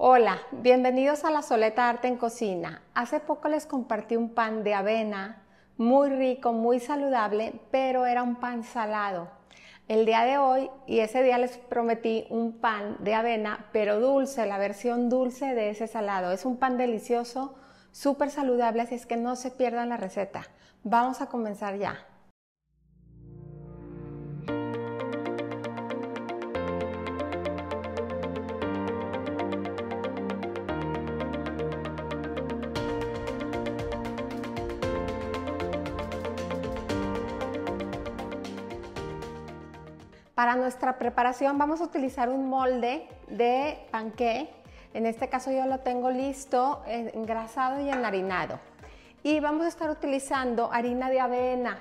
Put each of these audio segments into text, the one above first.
Hola, bienvenidos a La Soleta Arte en Cocina. Hace poco les compartí un pan de avena muy rico, muy saludable, pero era un pan salado. El día de hoy, y ese día les prometí un pan de avena, pero dulce, la versión dulce de ese salado. Es un pan delicioso, súper saludable, así es que no se pierdan la receta. Vamos a comenzar ya. Para nuestra preparación vamos a utilizar un molde de panqué. En este caso yo lo tengo listo, engrasado y enharinado. Y vamos a estar utilizando harina de avena.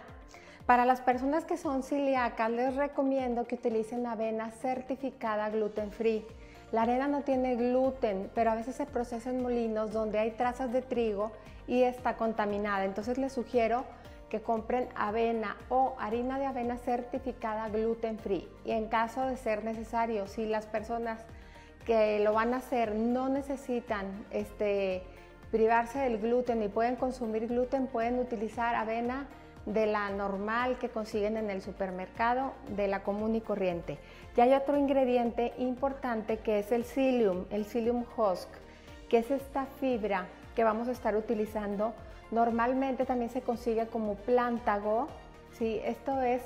Para las personas que son celíacas les recomiendo que utilicen avena certificada gluten free. La avena no tiene gluten, pero a veces se procesa en molinos donde hay trazas de trigo y está contaminada. Entonces les sugiero que compren avena o harina de avena certificada gluten free. Y en caso de ser necesario, si las personas que lo van a hacer no necesitan privarse del gluten y pueden consumir gluten, pueden utilizar avena de la normal que consiguen en el supermercado, de la común y corriente. Y hay otro ingrediente importante que es el psyllium husk, que es esta fibra que vamos a estar utilizando. Normalmente también se consigue como plántago, ¿sí? Esto es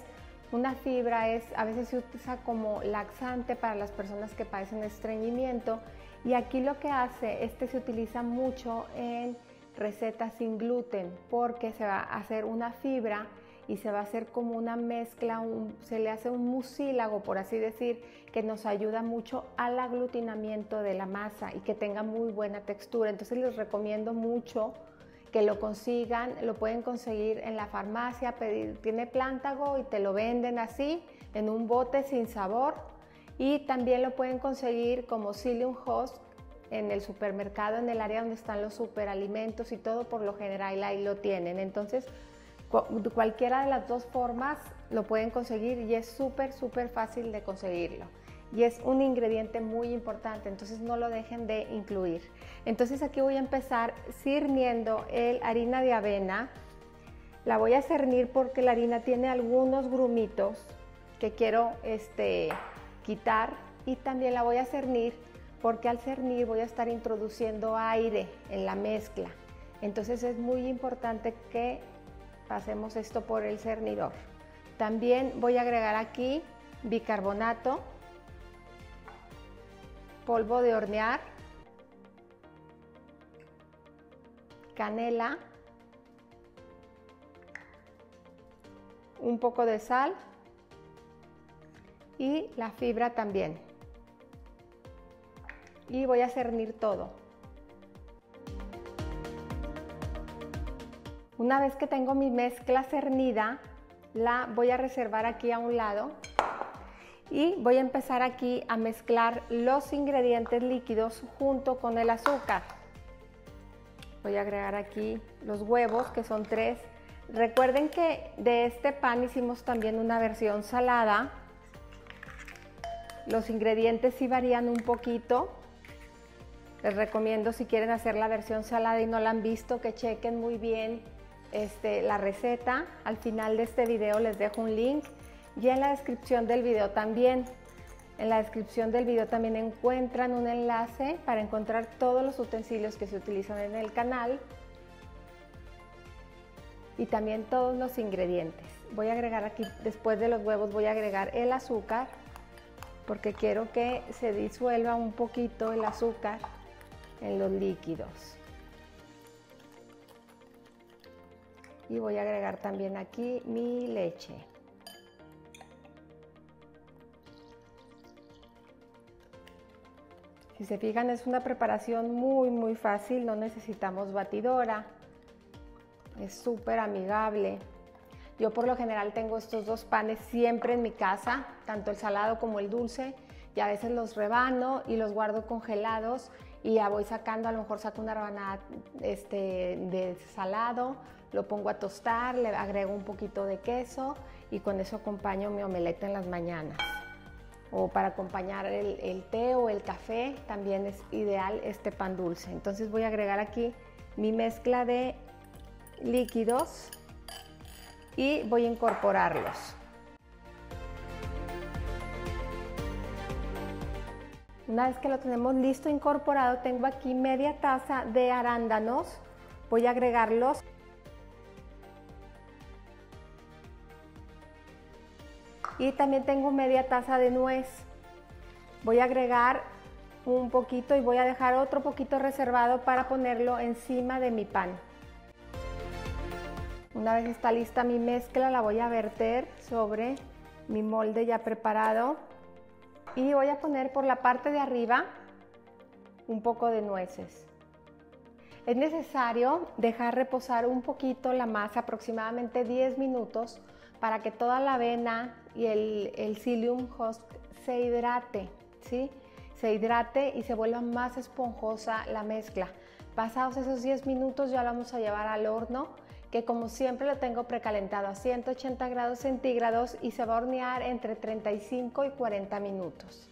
una fibra, a veces se utiliza como laxante para las personas que padecen estreñimiento, y aquí lo que hace, se utiliza mucho en recetas sin gluten porque se va a hacer una fibra y se va a hacer como una mezcla, se le hace un mucílago, por así decir, que nos ayuda mucho al aglutinamiento de la masa y que tenga muy buena textura. Entonces les recomiendo mucho que lo consigan, lo pueden conseguir en la farmacia, tiene plántago y te lo venden así, en un bote sin sabor, y también lo pueden conseguir como psyllium husk en el supermercado, en el área donde están los superalimentos y todo, por lo general ahí lo tienen. Entonces, cualquiera de las dos formas lo pueden conseguir y es súper fácil de conseguirlo. Y es un ingrediente muy importante, entonces no lo dejen de incluir. Entonces aquí voy a empezar cerniendo la harina de avena. La voy a cernir porque la harina tiene algunos grumitos que quiero quitar, y también la voy a cernir porque al cernir voy a estar introduciendo aire en la mezcla. Entonces es muy importante que pasemos esto por el cernidor. También voy a agregar aquí bicarbonato, polvo de hornear, canela, un poco de sal y la fibra también. Y voy a cernir todo. Una vez que tengo mi mezcla cernida, la voy a reservar aquí a un lado. Y voy a empezar aquí a mezclar los ingredientes líquidos junto con el azúcar. Voy a agregar aquí los huevos, que son 3. Recuerden que de este pan hicimos también una versión salada. Los ingredientes sí varían un poquito. Les recomiendo, si quieren hacer la versión salada y no la han visto, que chequen muy bien la receta. Al final de este video les dejo un link. Y en la descripción del video también. En la descripción del video también encuentran un enlace para encontrar todos los utensilios que se utilizan en el canal y también todos los ingredientes. Voy a agregar aquí, después de los huevos, voy a agregar el azúcar porque quiero que se disuelva un poquito el azúcar en los líquidos. Y voy a agregar también aquí mi leche. Si se fijan, es una preparación muy fácil, no necesitamos batidora, es súper amigable. Yo por lo general tengo estos dos panes siempre en mi casa, tanto el salado como el dulce, y a veces los rebano y los guardo congelados y ya voy sacando, a lo mejor saco una rebanada de salado, lo pongo a tostar, le agrego un poquito de queso y con eso acompaño mi omeleta en las mañanas. o para acompañar el té o el café, también es ideal este pan dulce. Entonces voy a agregar aquí mi mezcla de líquidos y voy a incorporarlos. Una vez que lo tenemos listo incorporado, tengo aquí media taza de arándanos. Voy a agregarlos. Y también tengo media taza de nuez. Voy a agregar un poquito y voy a dejar otro poquito reservado para ponerlo encima de mi pan. Una vez está lista mi mezcla, la voy a verter sobre mi molde ya preparado. Y voy a poner por la parte de arriba un poco de nueces. Es necesario dejar reposar un poquito la masa, aproximadamente 10 minutos, para que toda la avena y el psyllium husk se hidrate, ¿sí? Se hidrate y se vuelva más esponjosa la mezcla. Pasados esos 10 minutos ya la vamos a llevar al horno, que como siempre lo tengo precalentado a 180 grados centígrados y se va a hornear entre 35 y 40 minutos.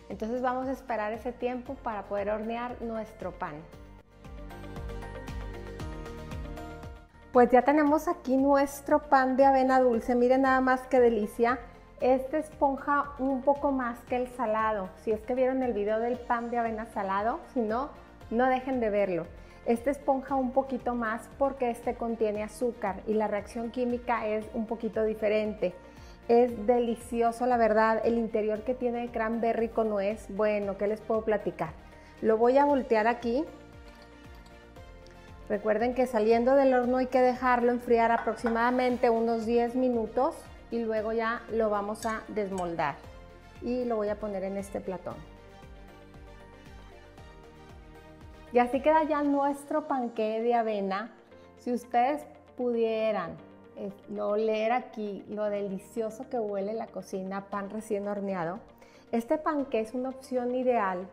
Entonces vamos a esperar ese tiempo para poder hornear nuestro pan. Pues ya tenemos aquí nuestro pan de avena dulce. Miren nada más qué delicia. Este esponja un poco más que el salado. Si es que vieron el video del pan de avena salado, si no, no dejen de verlo. Este esponja un poquito más porque este contiene azúcar y la reacción química es un poquito diferente. Es delicioso, la verdad, el interior que tiene de cranberry con nuez. Bueno, ¿qué les puedo platicar? Lo voy a voltear aquí. Recuerden que saliendo del horno hay que dejarlo enfriar aproximadamente unos 10 minutos y luego ya lo vamos a desmoldar. Y lo voy a poner en este platón. Y así queda ya nuestro panqué de avena. Si ustedes pudieran oler aquí lo delicioso que huele la cocina, pan recién horneado, este panqué es una opción ideal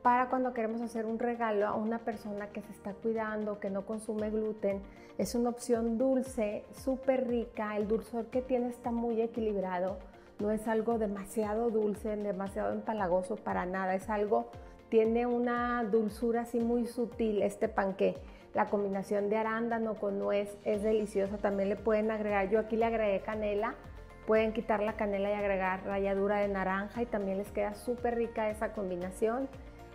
para cuando queremos hacer un regalo a una persona que se está cuidando, que no consume gluten. Es una opción dulce, súper rica. El dulzor que tiene está muy equilibrado. No es algo demasiado dulce, demasiado empalagoso para nada. Es algo... Tiene una dulzura así muy sutil este panqué. La combinación de arándano con nuez es deliciosa. También le pueden agregar, yo aquí le agregué canela. Pueden quitar la canela y agregar ralladura de naranja y también les queda súper rica esa combinación.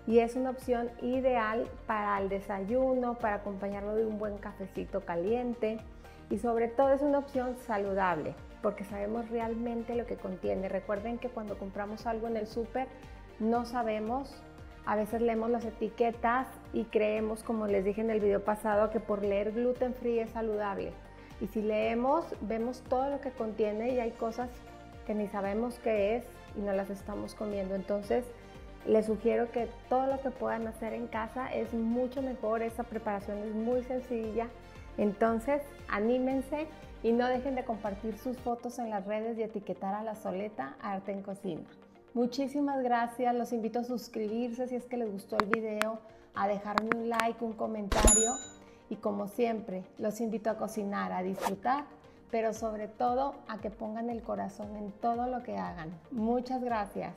Y es una opción ideal para el desayuno, para acompañarlo de un buen cafecito caliente. Y sobre todo es una opción saludable porque sabemos realmente lo que contiene. Recuerden que cuando compramos algo en el súper no sabemos. A veces leemos las etiquetas y creemos, como les dije en el video pasado, que por leer gluten free es saludable. Y si leemos, vemos todo lo que contiene y hay cosas que ni sabemos qué es y no las estamos comiendo. Entonces, les sugiero que todo lo que puedan hacer en casa es mucho mejor. Esta preparación es muy sencilla. Entonces, anímense y no dejen de compartir sus fotos en las redes y etiquetar a La Soleta Arte en Cocina. Muchísimas gracias, los invito a suscribirse si es que les gustó el video, a dejarme un like, un comentario y como siempre, los invito a cocinar, a disfrutar, pero sobre todo a que pongan el corazón en todo lo que hagan. Muchas gracias.